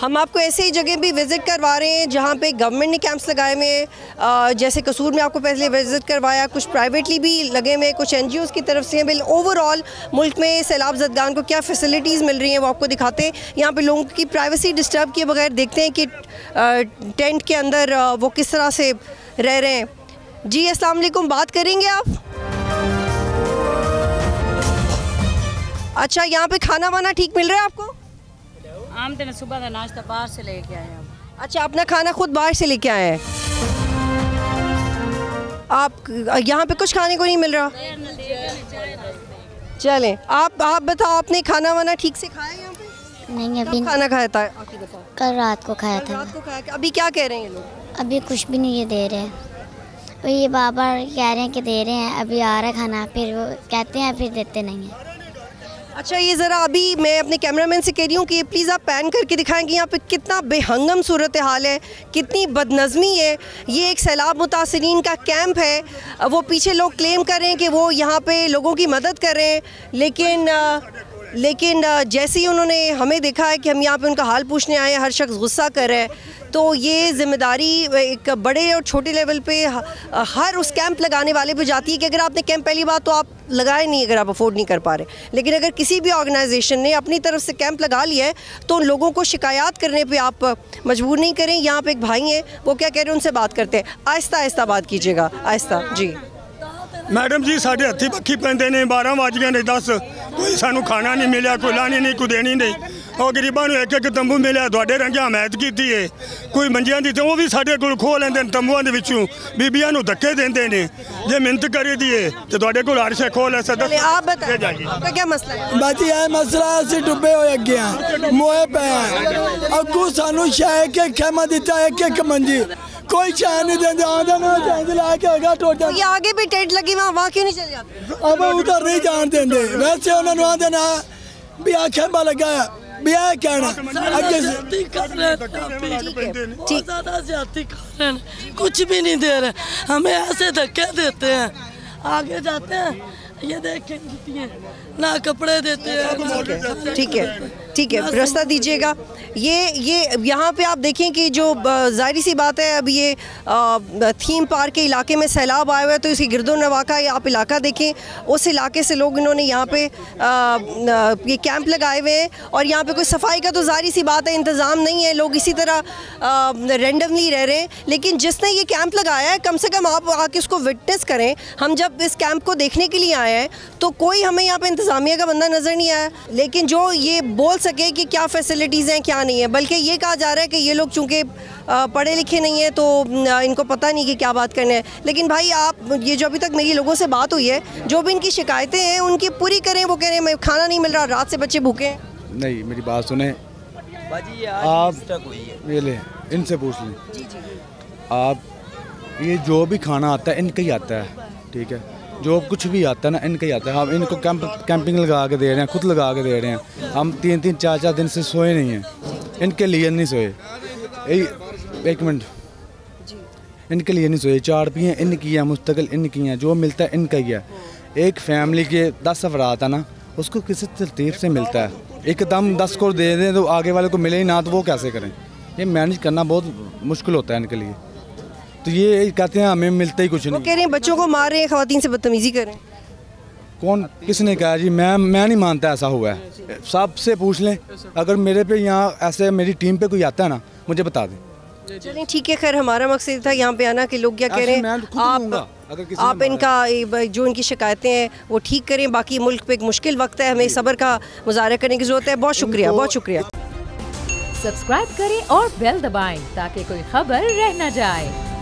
हम आपको ऐसे ही जगह भी विज़िट करवा रहे हैं जहाँ पे गवर्नमेंट ने कैंप्स लगाए हुए हैं। जैसे कसूर में आपको पहले विज़िट करवाया, कुछ प्राइवेटली भी लगे हुए हैं, कुछ NGOs की तरफ से हैं। बिल ओवरऑल मुल्क में सैलाब ज़दगान को क्या फैसिलिटीज़ मिल रही हैं वो आपको दिखाते हैं। यहाँ पे लोगों की प्राइवेसी डिस्टर्ब किए बगैर देखते हैं कि टेंट के अंदर वो किस तरह से रह रहे हैं। जी अस्सलाम वालेकुम, बात करेंगे आप? अच्छा, यहाँ पे खाना वाना ठीक मिल रहा है आपको? आम दिन सुबह का नाश्ता बाहर से लेके आए हम। अच्छा, अपना खाना खुद बाहर से लेके आए हैं आप? यहाँ पे कुछ खाने को नहीं मिल रहा? चलें, आप बताओ, आपने खाना वाना ठीक से खाया यहाँ पे? नहीं, अभी खाना खाया था आपकी बताओ? कल रात को खाया था। रात को खाया। अभी क्या कह रहे हैं ये लोग? अभी कुछ भी नहीं ये दे रहे हैं, तो ये बार कह रहे हैं कि दे रहे हैं, अभी आ रहा है खाना, फिर वो कहते हैं फिर देते नहीं हैं। अच्छा, ये ज़रा अभी मैं अपने कैमरामैन से कह रही हूँ कि प्लीज़ आप पैन करके दिखाएं कि यहाँ पे कितना बेहंगम सूरत हाल है, कितनी बदनज़मी है। ये एक सैलाब मुतासरीन का कैंप है। वो पीछे लोग क्लेम कर रहे हैं कि वो यहाँ पे लोगों की मदद कर रहे हैं, लेकिन जैसे ही उन्होंने हमें देखा है कि हम यहाँ पे उनका हाल पूछने आए हैं, हर शख्स गुस्सा कर रहा है। तो ये ज़िम्मेदारी एक बड़े और छोटे लेवल पे हर उस कैंप लगाने वाले पे जाती है कि अगर आपने कैंप, पहली बात तो आप लगाए नहीं अगर आप अफोर्ड नहीं कर पा रहे, लेकिन अगर किसी भी ऑर्गेनाइजेशन ने अपनी तरफ से कैंप लगा लिया है तो उन लोगों को शिकायत करने पे आप मजबूर नहीं करें। यहाँ पे एक भाई हैं, वो क्या कह रहे हैं उनसे बात करते हैं। आहिस्ता आहिस्ता बात कीजिएगा, आहिस्ता। जी मैडम जी, साढ़े हत्थी पक्खी पैंदे ने, 12 वज गए ने 10, कोई सानू खाना नहीं मिला, कोई लानी नहीं, कोई देनी नहीं। और गरीबां नूं एक तंबू मिलिया, तुहाडे रंगे हमायत कीती है। कोई मंजियां दी ते वो भी साडे कोल खो लैंदे ने तंबूआं दे विचों, बीबियां नूं धक्के देंदे ने। जे मिहनत करी दी है ते तुहाडे कोल हर शे खो लै सकदा। आप बताइए आपका क्या मसला है? बाजी ये मसला असीं डुबे होए अगे हां, मोए पे हैं। अगू सानू शे के खेमा दिता एक मंजी, कोई चाय नहीं देंगे। आधा ना चाय लाके होगा टोटा। ये आगे भी टेंट लगी, वहाँ क्यों नहीं चले जाते? अब उधर नहीं जान देंगे। वैसे उन्होंने वहाँ देना भी खेमा लगा भी कहना अगे कुछ भी नहीं दे रहे, हमें ऐसे धक्के देते हैं। आगे जाते हैं, ये देखें ना कपड़े देते हैं। ठीक है, रास्ता दीजिएगा। ये यहाँ पे आप देखें कि जो ज़ाहिर सी बात है, अब ये थीम पार्क के इलाके में सैलाब आया हुआ है, तो इसकी गिरदो नवा का आप इलाका देखें। उस इलाके से लोग इन्होंने यहाँ पे ये कैंप लगाए हुए हैं और यहाँ पे कोई सफाई का तो ज़ाहिर सी बात है इंतज़ाम नहीं है, लोग इसी तरह रेंडमली रह रहे हैं। लेकिन जिसने ये कैंप लगाया है, कम से कम आप आके उसको विटनेस करें। हम जब इस कैंप को देखने के लिए आए हैं तो कोई हमें यहाँ पे इंतज़ामिया का बंदा नज़र नहीं आया, लेकिन जो ये बोल सके कि क्या फैसिलिटीज़ हैं क्या नहीं है। बल्कि ये कहा जा रहा है कि ये लोग चूँकि पढ़े लिखे नहीं हैं तो इनको पता नहीं कि क्या बात करना है। लेकिन भाई, आप ये जो अभी तक मेरी लोगों से बात हुई है, जो भी इनकी शिकायतें हैं उनकी पूरी करें। वो कह रहे हैं खाना नहीं मिल रहा, रात से बच्चे भूखे हैं। नहीं, मेरी बात सुने आप, ये ले इनसे पूछ लें आप। ये जो भी खाना आता है इनका ही आता है, ठीक है? जो कुछ भी आता है ना इनका ही आता है। हम इनको कैंपिंग लगा के दे रहे हैं, खुद लगा के दे रहे हैं। हम 3-3 4-4 दिन से सोए नहीं हैं, इनके लिए नहीं सोए। एक मिनट, इनके लिए नहीं सोए। 4 भी हैं इनकी है, मुस्तकिल इनकी हैं, जो मिलता है इनका ही है। एक फैमिली के 10 अफराद है ना, उसको किसी तरतीब से मिलता है। एकदम 10 को दे दें तो आगे वाले को मिले ही ना, तो वो कैसे करें? ये मैनेज करना बहुत मुश्किल होता है इनके लिए। तो ये कहते हैं हमें मिलता ही कुछ नहीं। वो कह रहे हैं बच्चों को मार रहे हैं, ख़वातीन से बदतमीजी कर रहे हैं। कौन, किसने कहा जी? मैं नहीं मानता ऐसा हुआ है। सबसे पूछ लें, अगर मेरे पे यहाँ ऐसे मेरी टीम पे कोई आता है ना, मुझे बता दें। चलें, ठीक है। खैर, हमारा मकसद था यहाँ पे आना कि लोग क्या कह रहे हैं, आप इनका जो इनकी शिकायतें हैं वो ठीक करें। बाकी मुल्क पे एक मुश्किल वक्त है, हमें सब्र का मुजाहरा करने की ज़रूरत है। बहुत शुक्रिया, बहुत शुक्रिया। सब्सक्राइब करें और बेल दबाएं ताकि कोई खबर रह न जाए।